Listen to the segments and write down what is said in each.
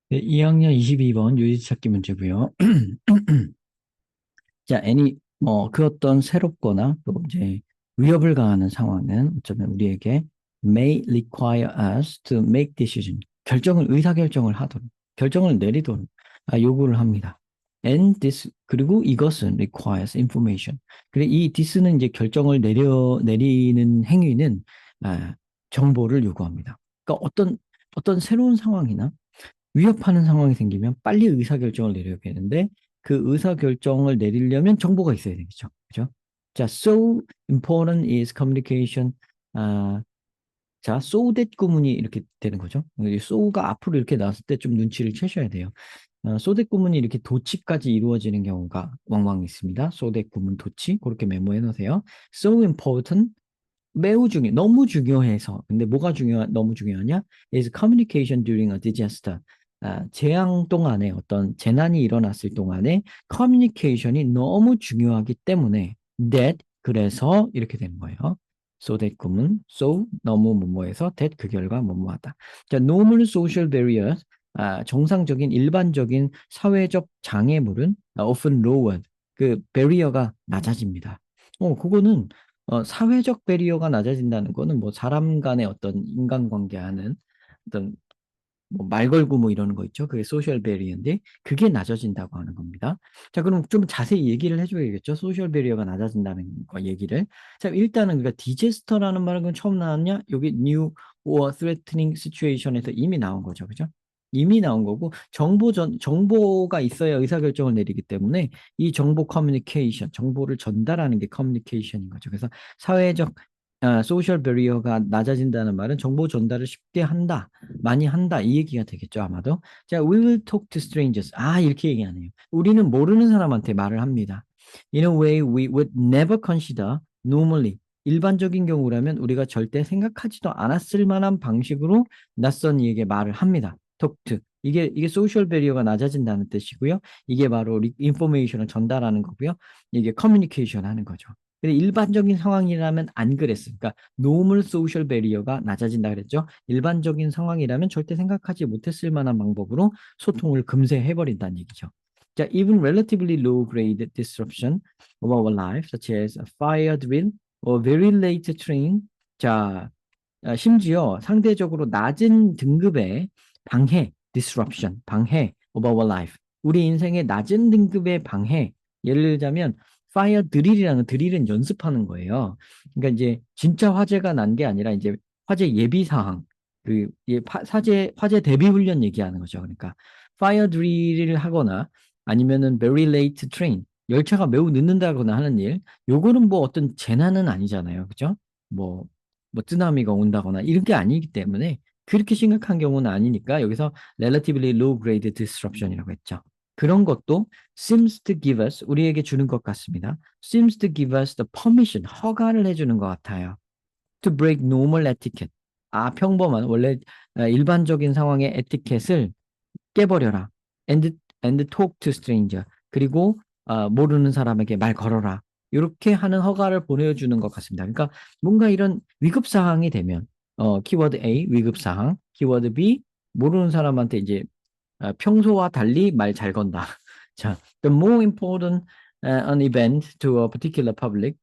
네, 2학년 22번 유리찾기 문제고요. 자, 그 어떤 새롭거나 또 이제 위협을 가하는 상황은 어쩌면 우리에게 may require us to make decision. 의사결정을 하도록, 결정을 내리도록 요구를 합니다. 그리고 이것은 requires information. 그리고 이 this는 이제 결정을 내리는 행위는 아, 정보를 요구합니다. 그러니까 어떤 새로운 상황이나 위협하는 상황이 생기면 빨리 의사결정을 내려야 되는데 그 의사결정을 내리려면 정보가 있어야 되겠죠. 그죠? 자, so important is communication. 아, 자, so that 구문이 이렇게 되는 거죠. 이 so가 앞으로 이렇게 나왔을 때 좀 눈치를 채셔야 돼요. so that 구문이 이렇게 도치까지 이루어지는 경우가 왕왕 있습니다. so that 구문 도치 그렇게 메모해 놓으세요. So important 너무 중요해서. 근데 뭐가 너무 중요하냐? is communication during a disaster. 재앙 동안에 어떤 재난이 일어났을 동안에 커뮤니케이션이 너무 중요하기 때문에 그래서 이렇게 되는 거예요. So that 구문, so 너무 뭐뭐해서 that 그 결과 뭐뭐하다. 자, normal social barriers, 정상적인 일반적인 사회적 장애물은 often lowered. 그 베리어가 낮아집니다. 그거는 사회적 배리어가 낮아진다는 거는 뭐 사람 간의 어떤 인간관계하는 어떤 뭐 말 걸고 뭐 이러는 거 있죠. 그게 소셜 배리어인데 그게 낮아진다고 하는 겁니다. 자, 그럼 좀 자세히 얘기를 해줘야겠죠. 소셜 배리어가 낮아진다는 거 얘기를. 자, 일단은 그러니까 디제스터라는 말은 그럼 처음 나왔냐? 여기 new or threatening situation에서 이미 나온 거죠. 그죠? 이미 나온 거고 정보가 있어야 의사결정을 내리기 때문에 이 정보 커뮤니케이션, 정보를 전달하는 게 커뮤니케이션인 거죠. 그래서 사회적 소셜 배리어가 낮아진다는 말은 정보 전달을 쉽게 한다, 많이 한다 이 얘기가 되겠죠 아마도. 자, we will talk to strangers. 이렇게 얘기하네요. 우리는 모르는 사람한테 말을 합니다. In a way we would never consider normally. 일반적인 경우라면 우리가 절대 생각하지도 않았을 만한 방식으로 낯선 이에게 말을 합니다. talk to. 이게 소셜 배리어가 낮아진다는 뜻이고요. 이게 바로 인포메이션을 전달하는 거고요. 이게 커뮤니케이션 하는 거죠. 근데 일반적인 상황이라면 안 그랬어요. 그러니까 노멀 소셜 배리어가 낮아진다 그랬죠. 일반적인 상황이라면 절대 생각하지 못했을 만한 방법으로 소통을 금세 해버린다는 얘기죠. 자, even relatively low grade disruption of our life, such as a fire drill or very late train. 자, 심지어 상대적으로 낮은 등급의 disruption, 방해 of our life. 우리 인생의 낮은 등급의 방해. 예를 들자면 파이어 드릴이라는 드릴은 연습하는 거예요. 그러니까 이제 진짜 화재가 난 게 아니라 이제 화재 예비 사항, 화재 대비 훈련 얘기하는 거죠. 그러니까 파이어 드릴을 하거나 아니면은 very late train, 열차가 매우 늦는다거나 하는 일, 요거는 뭐 어떤 재난은 아니잖아요. 그죠? 뭐, 뭐 쓰나미가 온다거나 이런 게 아니기 때문에 그렇게 심각한 경우는 아니니까 여기서 relatively low grade disruption이라고 했죠. 그런 것도 seems to give us, 우리에게 주는 것 같습니다. seems to give us the permission, 허가를 해주는 것 같아요. to break normal etiquette. 평범한, 원래 일반적인 상황의 에티켓을 깨버려라. and talk to stranger. 그리고 모르는 사람에게 말 걸어라. 이렇게 하는 허가를 보내주는 것 같습니다. 그러니까 뭔가 이런 위급 상황이 되면 키워드 A 위급 상황, 키워드 B 모르는 사람한테 이제 평소와 달리 말 잘 건다. 자, the more important an event to a particular public.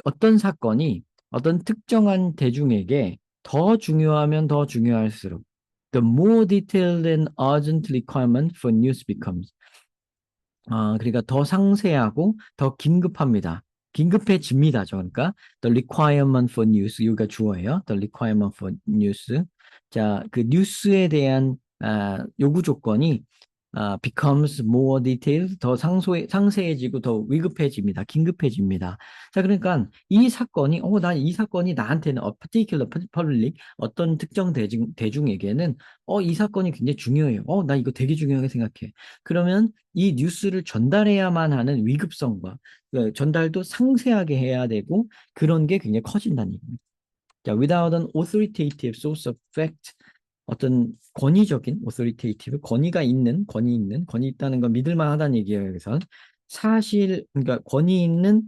어떤 사건이 어떤 특정한 대중에게 더 중요하면 더 중요할수록 the more detailed and urgent requirement for news becomes. 그러니까 더 상세하고 더 긴급합니다. 긴급해집니다죠. 그러니까 the requirement for news, 여기가 주어예요. the requirement for news. 자, 그 뉴스에 대한 요구 조건이 becomes more detailed, 더 상세해지고 더 위급해집니다. 긴급해집니다. 자, 그러니까 이 사건이, 난 이 사건이 나한테는 a particular public, 어떤 특정 대중에게는 이 사건이 굉장히 중요해요. 나 이거 되게 중요하게 생각해. 그러면 이 뉴스를 전달해야만 하는 위급성과 그 전달도 상세하게 해야 되고 그런 게 굉장히 커진다는 얘기입니다. 자, without an authoritative source of fact, 어떤 권위적인 authoritative, 권위 있다는 건 믿을만 하다는 얘기예요. 여기서 그러니까 권위 있는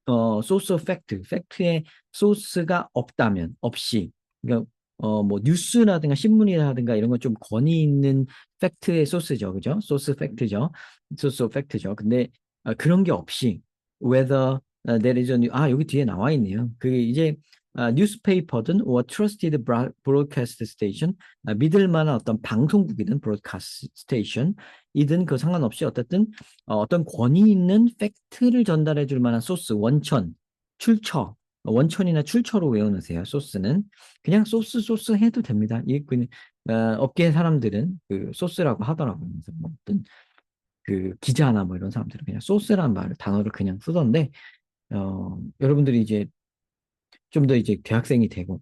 source of fact, 팩트의 소스가 없다면, 없이, 그러니까 뭐 뉴스라든가 신문이라든가 이런 건 좀 권위 있는 팩트의 소스죠, 그죠? 소스 팩트죠, 소스 팩트죠. 근데 그런 게 없이 whether there is a 여기 뒤에 나와 있네요. 그게 이제 newspaper든 or trusted broadcast station, 믿을 만한 어떤 방송국이든 broadcast station이든 그 상관없이 어쨌든 어떤 권위 있는 팩트를 전달해 줄 만한 소스, 원천, 출처, 원천이나 출처로 외워놓으세요. 소스는 그냥 소스 해도 됩니다. 이 그냥 업계 사람들은 그 소스라고 하더라고요. 그래서 뭐 어떤 그 기자나 뭐 이런 사람들은 그냥 소스라는 말 단어를 그냥 쓰던데 여러분들이 이제 좀 더 이제 대학생이 되고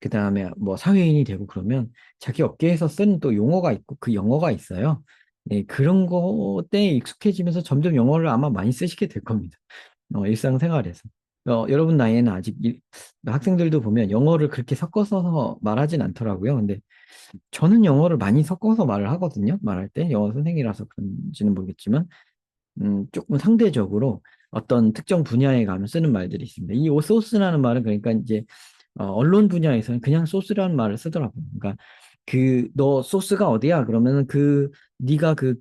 그 다음에 뭐 사회인이 되고 그러면 자기 업계에서 쓰는 또 용어가 있고 그 영어가 있어요. 네, 그런 거 때에 익숙해지면서 점점 영어를 아마 많이 쓰시게 될 겁니다. 일상생활에서. 여러분 나이에는 아직 학생들도 보면 영어를 그렇게 섞어서 말하진 않더라고요. 근데 저는 영어를 많이 섞어서 말을 하거든요. 말할 때 영어 선생이라서 그런지는 모르겠지만 조금 상대적으로 어떤 특정 분야에 가면 쓰는 말들이 있습니다. 이 소스라는 말은 그러니까 이제 언론 분야에서는 그냥 소스라는 말을 쓰더라고요. 그러니까 그 너 소스가 어디야? 그러면은 네가 그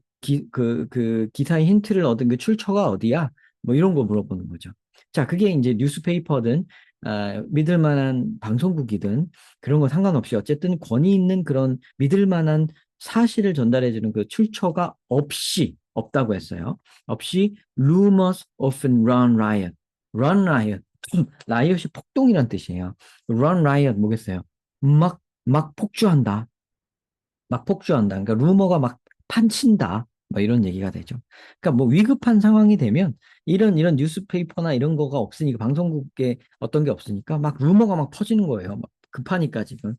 기사의 힌트를 얻은 그 출처가 어디야? 뭐 이런 거 물어보는 거죠. 자, 그게 이제 뉴스페이퍼든 믿을 만한 방송국이든 그런 거 상관없이 어쨌든 권위 있는 그런 믿을 만한 사실을 전달해주는 그 출처가 없다고 했어요. 없이 rumors often run riot. run riot. 라이엇이 폭동이란 뜻이에요. run riot 뭐겠어요? 막 폭주한다. 막 폭주한다. 그러니까 루머가 막 판친다. 뭐 이런 얘기가 되죠. 그러니까 뭐 위급한 상황이 되면 이런 뉴스페이퍼나 이런 거가 없으니까 방송국에 어떤 게 없으니까 막 루머가 막 퍼지는 거예요. 막 급하니까 지금.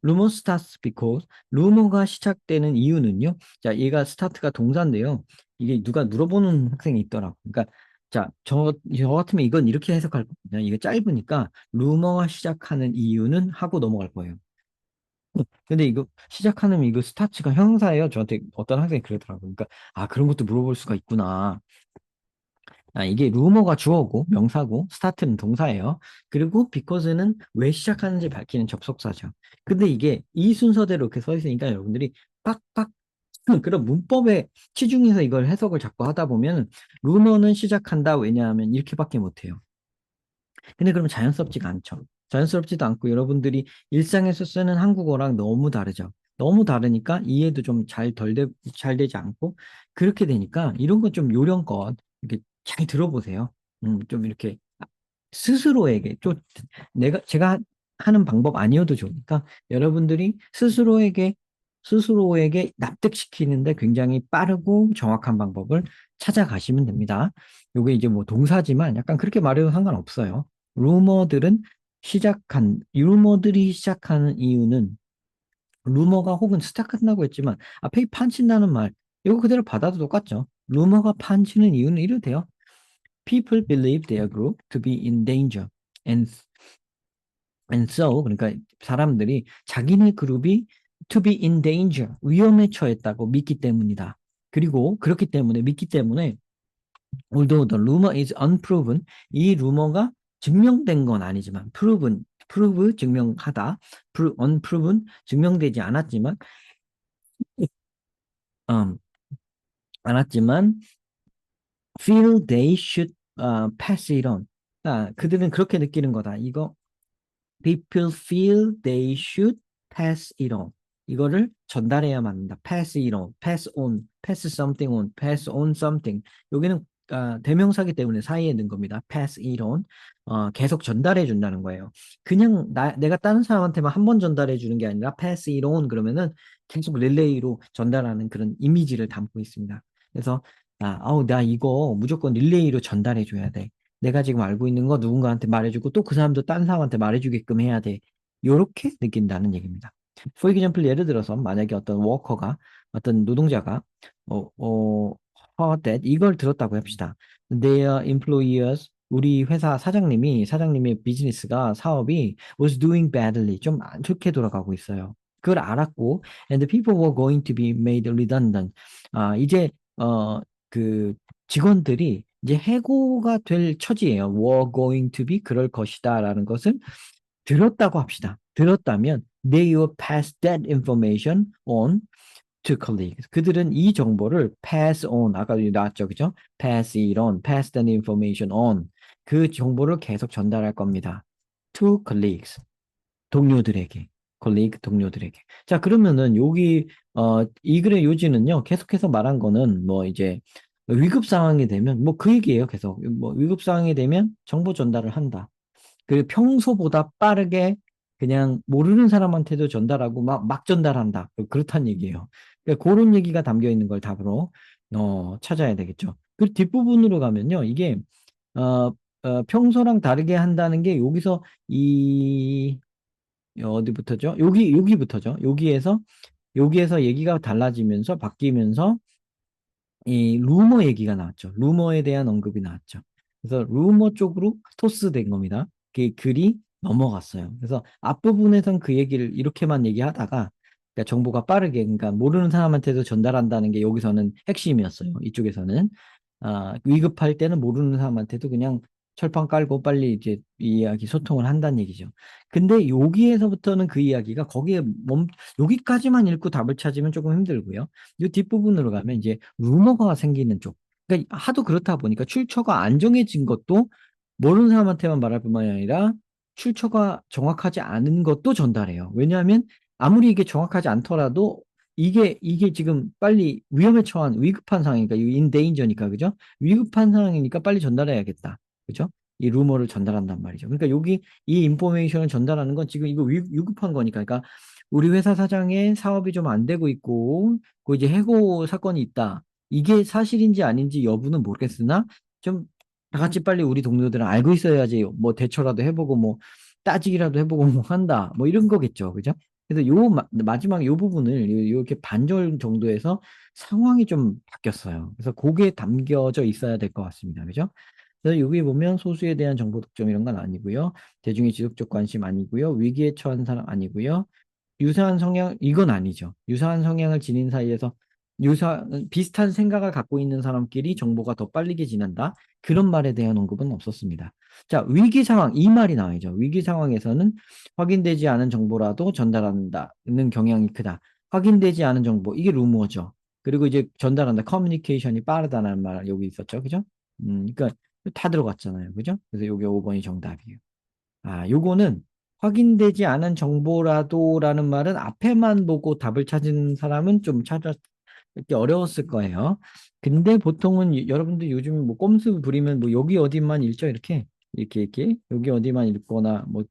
루머 starts because 루머가 시작되는 이유는요. 자, 얘가 스타트가 동사인데요. 이게 누가 물어보는 학생이 있더라고. 그러니까 자, 저 같으면 이건 이렇게 해석할 겁니다. 이게 짧으니까 루머가 시작하는 이유는 하고 넘어갈 거예요. 근데 이거 시작하는 이거 스타트가 형용사예요. 저한테 어떤 학생이 그러더라고요. 그러니까 그런 것도 물어볼 수가 있구나. 이게 루머가 주어고 명사고 스타트는 동사예요. 그리고 because는 왜 시작하는지 밝히는 접속사죠. 근데 이게 이 순서대로 이렇게 써 있으니까 여러분들이 빡빡 그런 문법에 치중해서 이걸 해석을 자꾸 하다 보면 루머는 시작한다. 왜냐하면 이렇게밖에 못해요. 근데 그러면 자연스럽지가 않죠. 자연스럽지도 않고 여러분들이 일상에서 쓰는 한국어랑 너무 다르죠. 너무 다르니까 이해도 좀 잘 되지 않고 그렇게 되니까 이런 건 좀 요령껏 이렇게 잘 들어보세요. 좀 이렇게 스스로에게 좀 제가 하는 방법 아니어도 좋으니까 여러분들이 스스로에게 납득시키는데 굉장히 빠르고 정확한 방법을 찾아가시면 됩니다. 요게 이제 뭐 동사지만 약간 그렇게 말해도 상관없어요. 루머들이 시작하는 이유는 루머가 혹은 스타트한다고 했지만 앞에 판친다는 말 이거 그대로 받아도 똑같죠. 루머가 판치는 이유는 이렇대요. People believe their group to be in danger. And so, 그러니까 사람들이 자기네 그룹이 to be in danger, 위험에 처했다고 믿기 때문이다. 그리고 그렇기 때문에 믿기 때문에 although the rumor is unproven, 이 루머가 증명된 건 아니지만 prove 증명하다, unproven 증명되지 음, 않았지만 feel they should pass it on. 그들은 그렇게 느끼는 거다. 이거 people feel they should pass it on. 이거를 전달해야만 한다. pass it on, pass something on, pass on something. 여기는 대명사기 때문에 사이에 넣은 겁니다. pass it on. 계속 전달해 준다는 거예요. 그냥 내가 다른 사람한테만 한 번 전달해 주는 게 아니라 pass it on 그러면은 계속 릴레이로 전달하는 그런 이미지를 담고 있습니다. 그래서 나 이거 무조건 릴레이로 전달해 줘야 돼. 내가 지금 알고 있는 거 누군가한테 말해주고 또 그 사람도 딴 사람한테 말해주게끔 해야 돼. 요렇게 느낀다는 얘기입니다. For example, 예를 들어서 만약에 어떤 노동자가 heard that 이걸 들었다고 합시다. Their employers, 우리 회사 사장님의 비즈니스가 사업이 was doing badly, 좀 안 좋게 돌아가고 있어요. 그걸 알았고, and the people were going to be made redundant. 이제 그 직원들이 이제 해고가 될 처지예요. were going to be 그럴 것이다라는 것을 들었다고 합시다. 들었다면 they will pass that information on to colleagues. 그들은 이 정보를 pass on, 아까도 나왔죠, 그죠? pass it on, pass that information on. 그 정보를 계속 전달할 겁니다. to colleagues. 동료들에게. colleague 동료들에게. 자, 그러면은 여기 이 글의 요지는요. 계속해서 말한 거는 뭐 이제 위급 상황이 되면 뭐 그 얘기예요. 계속 뭐 위급 상황이 되면 정보 전달을 한다. 그 평소보다 빠르게 그냥 모르는 사람한테도 전달하고 막 전달한다. 그렇다는 얘기예요. 그러니까 그런 얘기가 담겨 있는 걸 답으로 찾아야 되겠죠. 그 뒷부분으로 가면요. 이게 어, 평소랑 다르게 한다는 게 여기서 이 어디부터죠? 여기부터죠. 여기에서 얘기가 달라지면서 바뀌면서 이 루머 얘기가 나왔죠. 루머에 대한 언급이 나왔죠. 그래서 루머 쪽으로 토스된 겁니다. 그 글이 넘어갔어요. 그래서 앞부분에선 그 얘기를 이렇게만 얘기하다가 그러니까 정보가 빠르게 그러니까 모르는 사람한테도 전달한다는 게 여기서는 핵심이었어요. 이쪽에서는 위급할 때는 모르는 사람한테도 그냥 철판 깔고 빨리 이제 이 이야기 소통을 한다는 얘기죠. 근데 여기에서부터는 그 이야기가 거기에 여기까지만 읽고 답을 찾으면 조금 힘들고요. 이 뒷부분으로 가면 이제 루머가 생기는 쪽. 그러니까 하도 그렇다 보니까 출처가 안 정해진 것도 모르는 사람한테만 말할 뿐만이 아니라 출처가 정확하지 않은 것도 전달해요. 왜냐하면 아무리 이게 정확하지 않더라도 이게 지금 빨리 위험에 처한 위급한 상황이니까 인 데인저니까 그죠? 위급한 상황이니까 빨리 전달해야겠다. 그죠? 이 루머를 전달한단 말이죠. 그러니까 여기 이 인포메이션을 전달하는 건 지금 이거 위급한 거니까 그러니까 우리 회사 사장의 사업이 좀 안 되고 있고 그 이제 해고 사건이 있다. 이게 사실인지 아닌지 여부는 모르겠으나 좀 다 같이 빨리 우리 동료들은 알고 있어야지 뭐 대처라도 해보고 뭐 따지기라도 해보고 뭐 한다. 뭐 이런 거겠죠. 그죠? 그래서 마지막 요 부분을 이렇게 반절 정도에서 상황이 좀 바뀌었어요. 그래서 그게 담겨져 있어야 될 것 같습니다. 그죠? 그래서 여기 보면 소수에 대한 정보 독점 이런 건 아니고요. 대중의 지속적 관심 아니고요. 위기에 처한 사람 아니고요. 유사한 성향, 이건 아니죠. 유사한 성향을 지닌 사이에서 비슷한 생각을 갖고 있는 사람끼리 정보가 더 빠르게 지난다. 그런 말에 대한 언급은 없었습니다. 자, 위기 상황, 이 말이 나와야죠. 위기 상황에서는 확인되지 않은 정보라도 전달한다는 경향이 크다. 확인되지 않은 정보, 이게 루머죠. 그리고 이제 전달한다. 커뮤니케이션이 빠르다는 말 여기 있었죠. 그죠? 그러니까 다 들어갔잖아요. 그죠? 그래서 요게 5번이 정답이에요. 요거는 확인되지 않은 정보라도라는 말은 앞에만 보고 답을 찾은 사람은 좀 찾기 어려웠을 거예요. 근데 보통은 여러분들 요즘 뭐 꼼수 부리면 뭐 여기 어디만 읽죠? 이렇게 여기 어디만 읽거나 뭐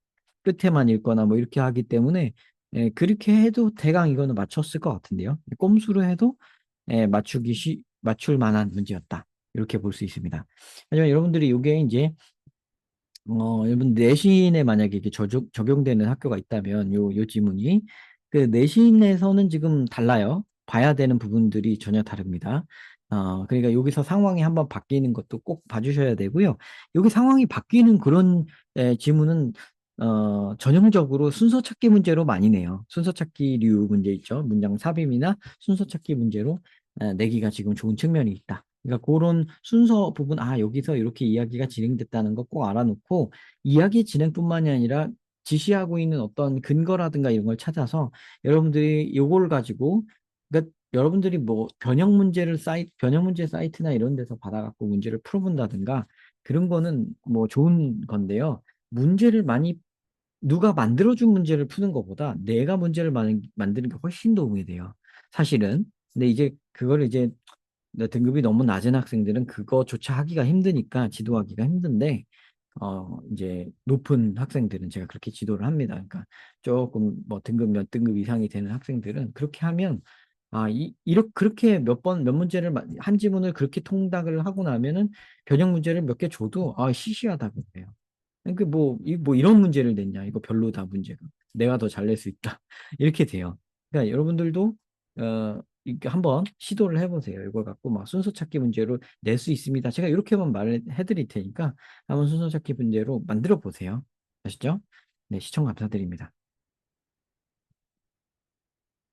끝에만 읽거나 뭐 이렇게 하기 때문에 그렇게 해도 대강 이거는 맞췄을 것 같은데요. 꼼수로 해도 맞출 만한 문제였다. 이렇게 볼 수 있습니다. 하지만 여러분들이 이게 이제 여러분 내신에 만약에 이게 적용되는 학교가 있다면 요 지문이 그 내신에서는 지금 달라요. 봐야 되는 부분들이 전혀 다릅니다. 그러니까 여기서 상황이 한번 바뀌는 것도 꼭 봐주셔야 되고요. 여기 상황이 바뀌는 그런 지문은 전형적으로 순서 찾기 문제로 많이 내요. 순서 찾기류 문제 있죠. 문장 삽입이나 순서 찾기 문제로 내기가 지금 좋은 측면이 있다. 그러니까 그런 순서 부분, 여기서 이렇게 이야기가 진행됐다는 거 꼭 알아놓고, 이야기 진행뿐만이 아니라 지시하고 있는 어떤 근거라든가 이런 걸 찾아서 여러분들이 이걸 가지고, 그러니까 여러분들이 뭐 변형 문제 사이트나 이런 데서 받아갖고 문제를 풀어본다든가, 그런 거는 뭐 좋은 건데요. 문제를 많이 누가 만들어준 문제를 푸는 것보다 내가 문제를 만드는 게 훨씬 도움이 돼요. 사실은. 근데 이제 그걸 이제 등급이 너무 낮은 학생들은 그거조차 하기가 힘드니까 지도하기가 힘든데 이제 높은 학생들은 제가 그렇게 지도를 합니다. 그러니까 조금 뭐 등급 몇 등급 이상이 되는 학생들은 그렇게 하면 이렇게 그렇게 몇 문제를 한 지문을 그렇게 통닭을 하고 나면은 변형 문제를 몇 개 줘도 시시하다고 해요. 그러니까 뭐 이런 문제를 냈냐? 이거 별로다, 문제가. 내가 더 잘 낼 수 있다. 이렇게 돼요. 그러니까 여러분들도, 이렇게 한번 시도를 해보세요. 이걸 갖고 막 순서 찾기 문제로 낼 수 있습니다. 제가 이렇게만 말을 해드릴 테니까 한번 순서 찾기 문제로 만들어 보세요. 아시죠? 네, 시청 감사드립니다.